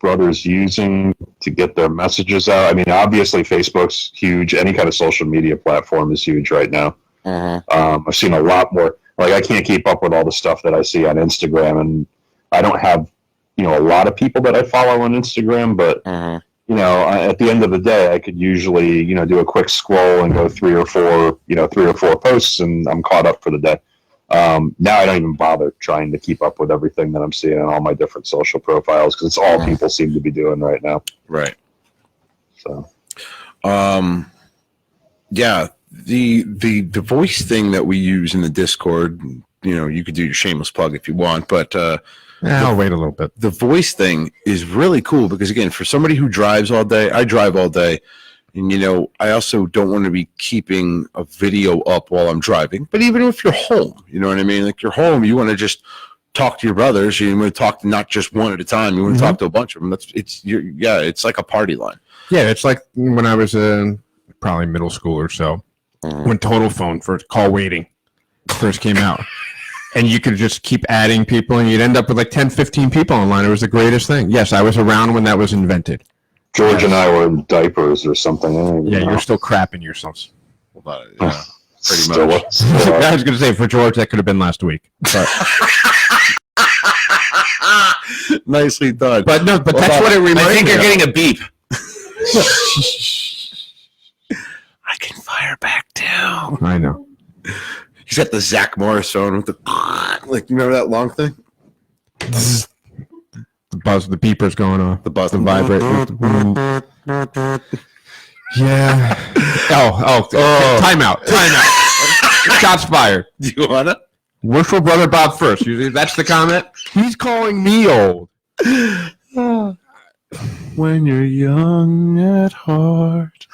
brothers using to get their messages out? I mean, obviously Facebook's huge. Any kind of social media platform is huge right now. I've seen a lot more. Like, I can't keep up with all the stuff that I see on Instagram, and I don't have, a lot of people that I follow on Instagram, but at the end of the day, I could usually, do a quick scroll and go three or four posts, and I'm caught up for the day. Now I don't even bother trying to keep up with everything that I'm seeing on all my different social profiles, because it's all people seem to be doing right now. Right. So, yeah, the voice thing that we use in the Discord, you could do your shameless plug if you want, but I'll wait a little bit. The voice thing is really cool because, again, for somebody who drives all day, I drive all day. And, I also don't want to be keeping a video up while I'm driving. But even if you're home, you know what I mean? Like, you're home, you want to just talk to your brothers. You want to talk to not just one at a time. You want to talk to a bunch of them. It's like a party line. Yeah, it's like when I was in probably middle school or so, when Total Phone call waiting first came out. And you could just keep adding people, and you'd end up with like 10, 15 people online. It was the greatest thing. Yes, I was around when that was invented. George and I were in diapers or something. Yeah, you're still crapping yourselves. Pretty much. I was going to say, for George, that could have been last week. But. Nicely done. But that's what it reminds me of. I think you're getting a beep. I can fire back down. I know. He's got the Zach Morris phone with the you remember that long thing? The buzz, the beeper's going off. The buzz, the vibrate. Yeah. Time out. Shots fired. Do you wanna? Worship Brother Bob first. Usually that's the comment. He's calling me old. When you're young at heart.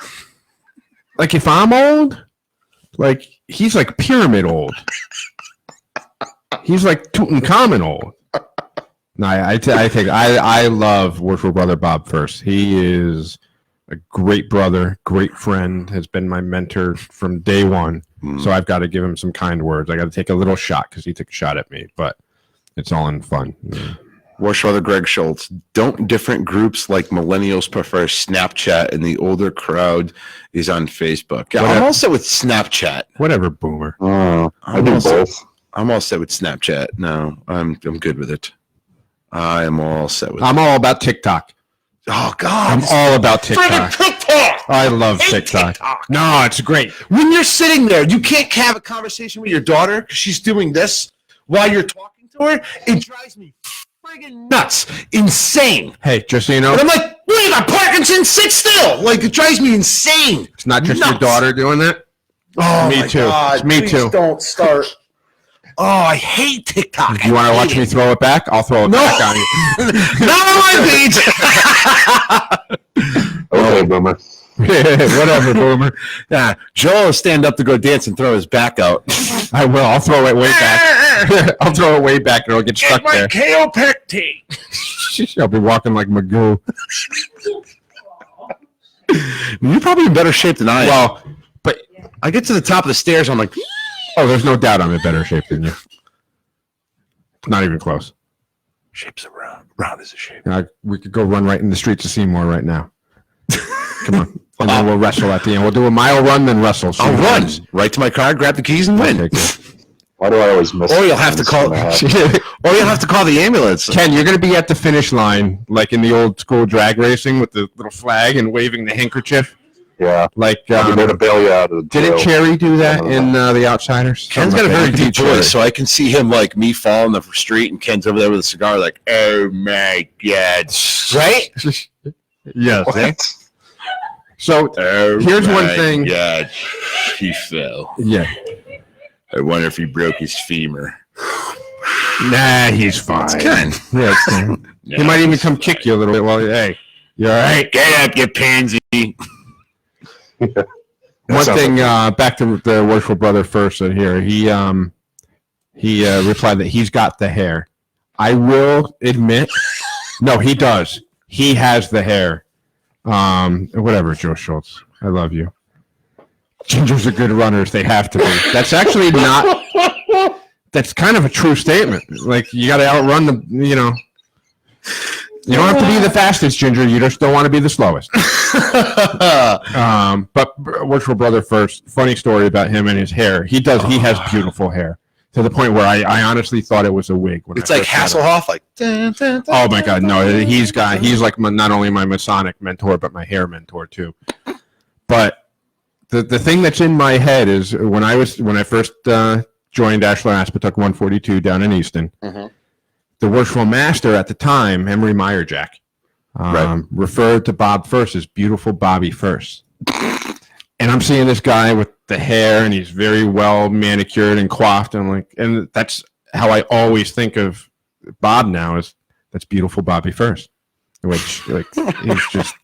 Like, if I'm old, like, he's like pyramid old. He's like Tutankhamun old. No, I love Worship Brother Bob first. He is a great brother, great friend, has been my mentor from day one. So I've got to give him some kind words. I got to take a little shot because he took a shot at me, but it's all in fun. Worship Brother Greg Schultz. Don't different groups like millennials prefer Snapchat and the older crowd is on Facebook? Yeah, I'm all set with Snapchat. Whatever, boomer. I do both. I'm all set with Snapchat. No, I'm good with it. I am all set with it. I'm all about TikTok. Oh, God. I'm all about TikTok. Friggin' TikTok! I love TikTok. No, it's great. When you're sitting there, you can't have a conversation with your daughter because she's doing this while you're talking to her. It drives me friggin' nuts. Insane. Hey, just so you know. And I'm like, you got Parkinson's, sit still. Like, it drives me insane. It's not just your daughter doing that. Oh, me my too. God. It's me Please too. Don't start. Oh, I hate TikTok. You want to watch me throw it back? I'll throw it back on you. Not on my page. Okay, boomer. Whatever, boomer. Yeah, Joel will stand up to go dance and throw his back out. I will. I'll throw it way back. I'll throw it way back and it'll get stuck there. KO Pecty. I'll be walking like Magoo. You're probably in better shape than I am. Well, but I get to the top of the stairs, I'm like, oh, there's no doubt I'm in better shape than you. Not even close. Shape's a round. Round is a shape. We could go run right in the streets of Seymour right now. Come on. And then we'll wrestle at the end. We'll do a mile run, then wrestle. I'll run right to my car, grab the keys, and win. Okay, cool. Why do I always miss? Or you'll have to call. Or you'll have to call the ambulance. Ken, you're going to be at the finish line, like in the old school drag racing with the little flag and waving the handkerchief. Yeah. Like, I'll be there to bail you out of the didn't jail. Cherry do that in The Outsiders? Ken's got a very deep voice, so I can see him like me fall in the street, and Ken's over there with a cigar, like, "Oh my God!" Right? Yes. What? So here's one thing. God, he fell. Yeah. I wonder if he broke his femur. Nah, he's fine. It's good. Yeah, it's fine. He might even come kick you a little bit while hey, you all right? Get up, you pansy. One thing, back to the Worshipful Brother first here. He replied that he's got the hair. I will admit, no, he does. He has the hair. Whatever, Joe Schultz. I love you. Gingers are good runners. They have to be. That's actually not. That's kind of a true statement. Like, you got to outrun the. You don't have to be the fastest, Ginger. You just don't want to be the slowest. But Virtual Brother first. Funny story about him and his hair. He has beautiful hair to the point where I honestly thought it was a wig. It's like Hasselhoff, like. Oh my God, no! He's like not only my Masonic mentor, but my hair mentor too. But the thing that's in my head is when I first joined Ashland Aspetuck 142 down in Easton. Mm-hmm. The worshipful master at the time, Emery Meyerjack, referred to Bob First as beautiful Bobby First. And I'm seeing this guy with the hair, and he's very well manicured and coiffed, and that's how I always think of Bob now, is that's beautiful Bobby First. Which he's just.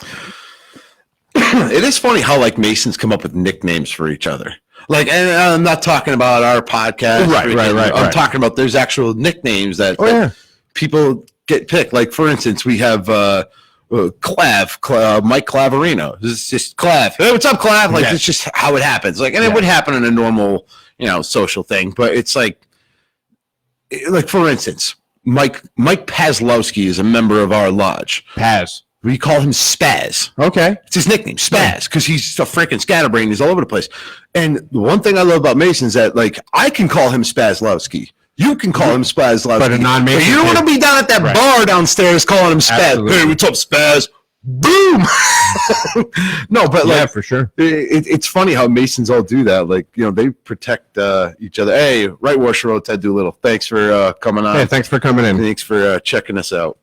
It is funny how Masons come up with nicknames for each other. And I'm not talking about our podcast. Right. I'm talking about there's actual nicknames that people get picked. Like, for instance, we have Mike Clavarino. This is just Clav. Hey, what's up, Clav? It's just how it happens. It would happen in a normal, social thing. But it's for instance, Mike Pazlowski is a member of our lodge. Paz. We call him Spaz. Okay. It's his nickname, Spaz, because he's a freaking scatterbrain. He's all over the place. And the one thing I love about Mason is that, I can call him Spazlowski. You can call him Spazlowski. But a non-Mason. But you don't want to be down at that bar downstairs calling him Spaz. Absolutely. Hey, what's up, Spaz? Boom! No, but yeah, for sure. It's funny how Masons all do that. They protect each other. Hey, Right Worship Ted Doolittle. Thanks for coming on. Hey, thanks for coming in. Thanks for checking us out.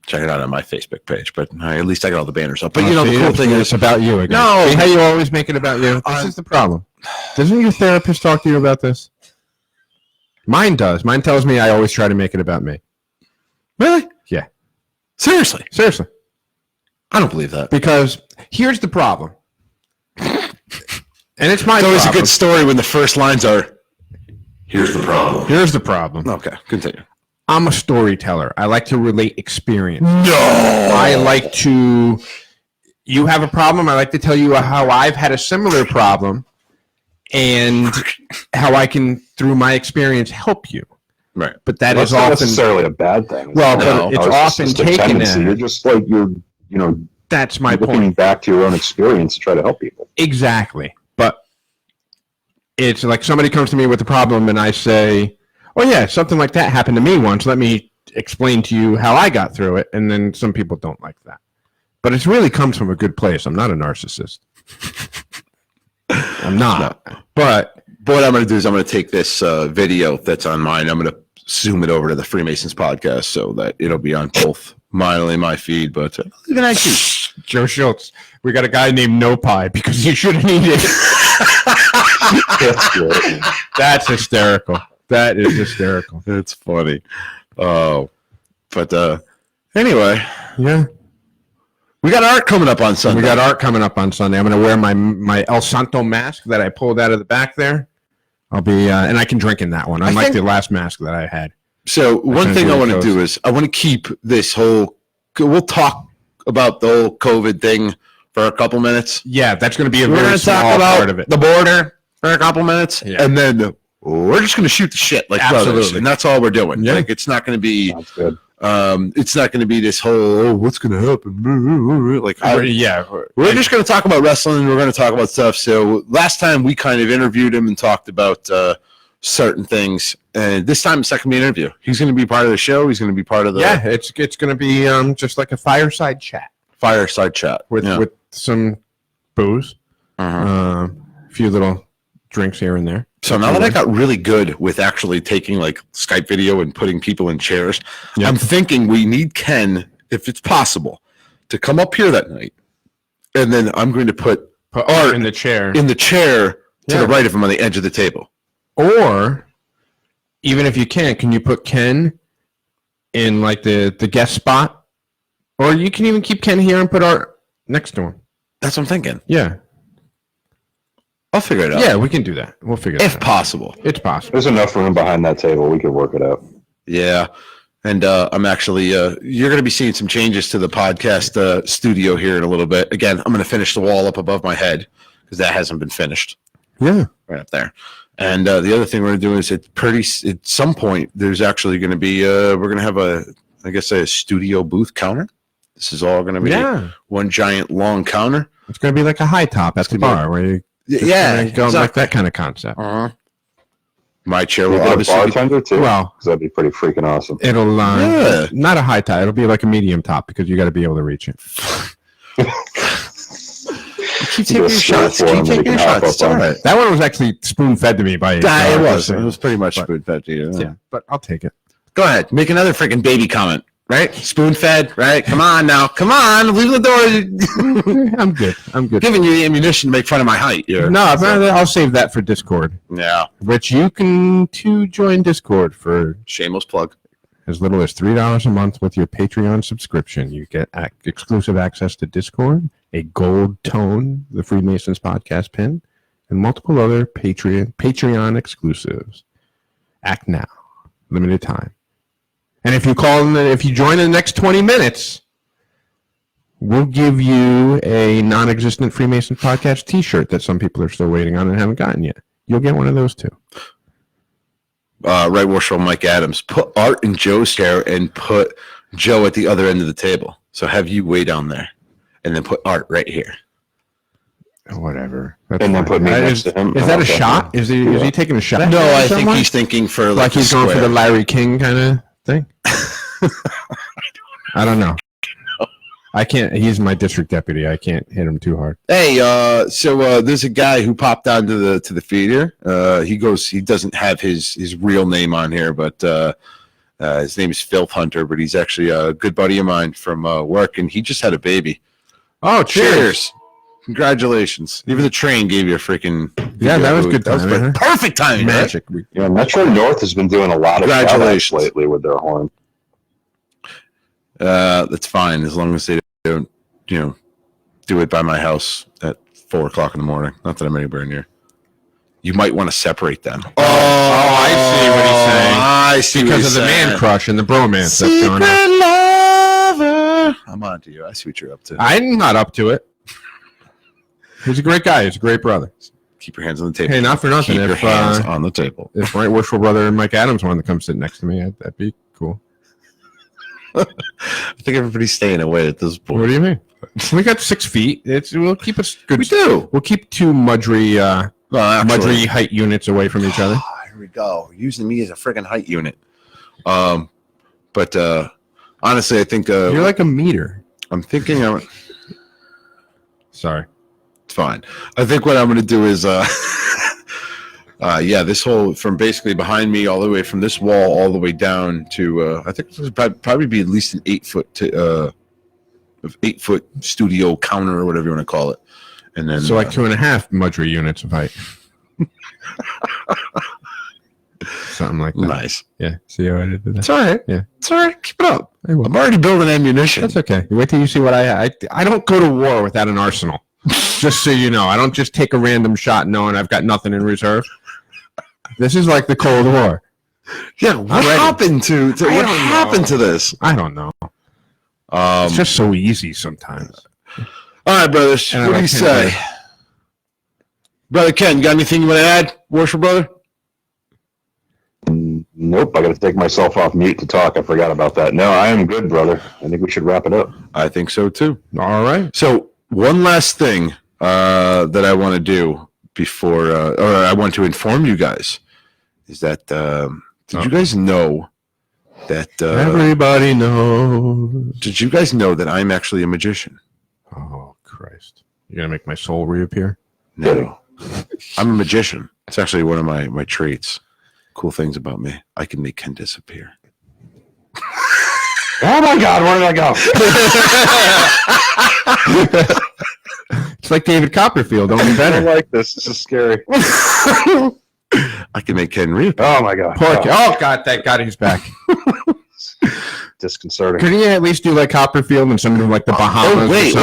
Check it out on my Facebook page, but at least I got all the banners up. But the cool thing is, it's about you again. No, see how you always make it about you. This is the problem. Doesn't your therapist talk to you about this? Mine does. Mine tells me I always try to make it about me. Really? Yeah. Seriously. I don't believe that. Because here's the problem, and it's my. It's always a good story when the first lines are, Here's the problem. Here's the problem. Okay, continue. I'm a storyteller. I like to relate experience. No. I like to. You have a problem. I like to tell you how I've had a similar problem, and how I can, through my experience, help you. Right. But that is often not necessarily a bad thing. Well, but it's often taken as. You're just That's my looking point. back to your own experience to try to help people. Exactly. But it's like somebody comes to me with a problem, and I say, oh yeah, something like that happened to me once. Let me explain to you how I got through it. And then some people don't like that. But it really comes from a good place. I'm not a narcissist. I'm not. No. But what I'm going to do is I'm going to take this video that's on mine. I'm going to zoom it over to the Freemasons podcast so that it'll be on both mine and my feed. But even I see Joe Schultz. We got a guy named No Pie because you shouldn't eat it. That's good. That's hysterical. That is hysterical. It's funny. Oh, but anyway, yeah, we got art coming up on Sunday. I'm going to wear my El Santo mask that I pulled out of the back there. I'll be, and I can drink in that one. Unlike the last mask that I had. So one thing I want to do is I want to keep this whole. We'll talk about the whole COVID thing for a couple minutes. Yeah, that's going to be a very small part of it. The border for a couple minutes, yeah. And then we're just going to shoot the shit like brothers, and that's all we're doing. Yeah. It's not going to be. Sounds good. It's not going to be this whole what's going to happen. We're just going to talk about wrestling. We're going to talk about stuff. So last time we kind of interviewed him and talked about certain things, and this time it's not going to be an interview. He's going to be part of the show. He's going to be part of the it's going to be just like a fireside chat with some booze, a few little drinks here and there. So now that I got really good with actually taking Skype video and putting people in chairs, yep. I'm thinking we need Ken, if it's possible, to come up here that night, and then I'm going to put Art in the chair to the right of him on the edge of the table. Or even if you can you put Ken in the guest spot, or you can even keep Ken here and put Art next to him. That's what I'm thinking. Yeah. I'll figure it out. Yeah, we can do that. We'll figure it out. If possible. It's possible. There's enough room behind that table. We could work it out. Yeah. And I'm actually, you're going to be seeing some changes to the podcast studio here in a little bit. Again, I'm going to finish the wall up above my head because that hasn't been finished. Yeah. Right up there. And the other thing we're going to do is at some point, there's actually going to be, we're going to have a studio booth counter. This is all going to be one giant long counter. It's going to be like a high top at the bar where you go like that kind of concept. My chair You will got a obviously bartender too. Well, 'Cause that'd be pretty freaking awesome. it'll not a high top. It'll be like a medium top because you got to be able to reach it. Keep taking your shots. Keep taking your shots. It's all right. That one was actually spoon fed to me by. It was. It was pretty much spoon fed to you. Yeah, but I'll take it. Go ahead. Make another freaking baby comment. Right? Spoon fed. Right? Come on now. Come on. Leave the door. I'm good. I'm good. Giving you the ammunition to make fun of my height. No, I'll save that for Discord. Yeah. Which you can join Discord for Shameless plug. as little as $3 a month with your Patreon subscription. You get exclusive access to Discord, a gold tone, the Freemasons podcast pin, and multiple other Patreon exclusives. Act now, limited time. And if you join in the next 20 minutes, we'll give you a non-existent Freemason podcast T-shirt that some people are still waiting on and haven't gotten yet. You'll get one of those too. Right Worshipful Mike Adams, put Art in Joe's chair and put Joe at the other end of the table. So have you way down there, and then put Art right here. Whatever. And then put me next to him. Is that a shot? Is he taking a shot? No, I think he's thinking for like he's going for the Larry King kind of thing. I don't know. I can't. He's my district deputy. I can't hit him too hard. Hey, so there's a guy who popped onto the feed here. He doesn't have his real name on here, but his name is Filth Hunter. But he's actually a good buddy of mine from work, and he just had a baby. Oh, cheers! Congratulations! Even the train gave you a freaking that was good timing. That was perfect timing. Magic. Right? Yeah, Metro North has been doing a lot of shout-outs lately with their horn. That's fine as long as they don't, do it by my house at 4:00 in the morning. Not that I'm anywhere near. You might want to separate them. Oh, I see what he's saying. I see because of the man crush and the bromance that's going on. Lover. I'm on to you. I see what you're up to. I'm not up to it. He's a great guy. He's a great brother. Keep your hands on the table. Hey, not for nothing. Keep your hands on the table. If Right Worshipful Brother Mike Adams wanted to come sit next to me, that'd be cool. I think everybody's staying away at this point. What do you mean? We got 6 feet. We'll keep us good. We do. We'll keep two mudry height units away from each other. Here we go. Using me as a friggin' height unit. But honestly, I think you're like a meter. I'm thinking. Sorry. It's fine. I think what I'm going to do is, this whole from basically behind me all the way from this wall all the way down to I think this would probably be at least an 8 foot studio counter or whatever you want to call it, and then so like 2.5 mudry units of height, something like that. Nice. Yeah. See how I did that? It's all right. Yeah. It's all right. Keep it up. I'm already building ammunition. That's okay. Wait till you see what I don't go to war without an arsenal. Just so you know, I don't just take a random shot knowing I've got nothing in reserve. This is like the Cold War. Yeah, what happened to this? I don't know. It's just so easy sometimes. All right, brothers. What do you say? Brother Ken, you got anything you want to add, Worship Brother? Nope, I got to take myself off mute to talk. I forgot about that. No, I am good, brother. I think we should wrap it up. I think so, too. All right. So one last thing that I want to do before, or I want to inform you guys, is that did you guys know that everybody knows? Did you guys know that I'm actually a magician? Oh Christ! You're gonna make my soul reappear? No, I'm a magician. It's actually one of my traits. Cool things about me. I can make Ken disappear. Oh my God, where did I go? It's like David Copperfield, only better. I like this. This is scary. I can make Ken reappear. Oh my God. Oh God, thank God he's back. Disconcerting. Couldn't you at least do like Copperfield and something like the Bahamas? Oh, wait.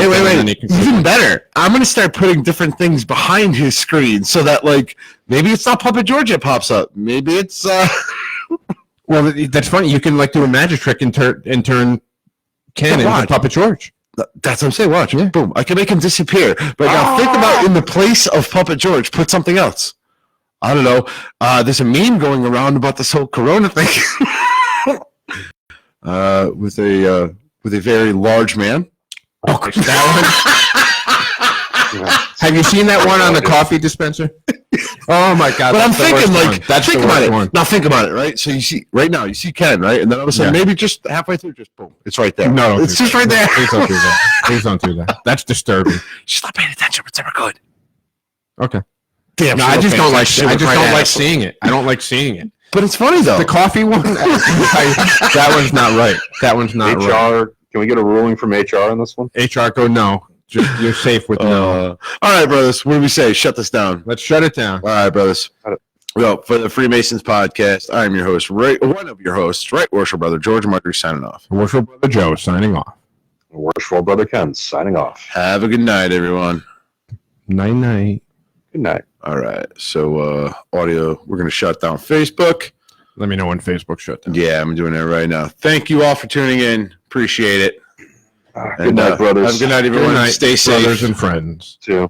Even better. I'm going to start putting different things behind his screen so that, like, maybe it's not Puppet George that pops up. Maybe it's... Well, that's funny. You can, like, do a magic trick and turn Ken into Puppet George. That's what I'm saying. Watch. Yeah. Boom. I can make him disappear. But now think about in the place of Puppet George, put something else. I don't know. There's a meme going around about this whole Corona thing. With a very large man. Oh, that one. Have you seen that one on the coffee dispenser? Oh my God! But I'm thinking, like, that's think the about worst it. one. Now think about it, right? So you see, right now, you see Ken, right? And then all of a sudden, maybe just halfway through, just boom, it's right there. No, it's just right there. Please don't do that. Please don't do that. That's disturbing. Just not paying attention. It's never good. Okay. Damn. No, I just don't like. I just don't like seeing it. I don't like seeing it. But it's funny though. The coffee one. That one's not right. That one's not right. HR. Can we get a ruling from HR on this one? HR, go no. You're safe with no. All right, brothers. What do we say? Shut this down. Let's shut it down. All right, brothers. Well, for the Freemasons podcast, I'm your host, one of your hosts, Right Worship Brother George Marjorie, signing off. Worship Brother Joe signing off. Worshipful Brother Ken signing off. Have a good night, everyone. Night. Good night. All right. So, audio, we're going to shut down Facebook. Let me know when Facebook shut down. Yeah, I'm doing that right now. Thank you all for tuning in. Appreciate it. Good night, brothers. Have a good night, everyone. Good night, Stay safe. brothers and friends. Too.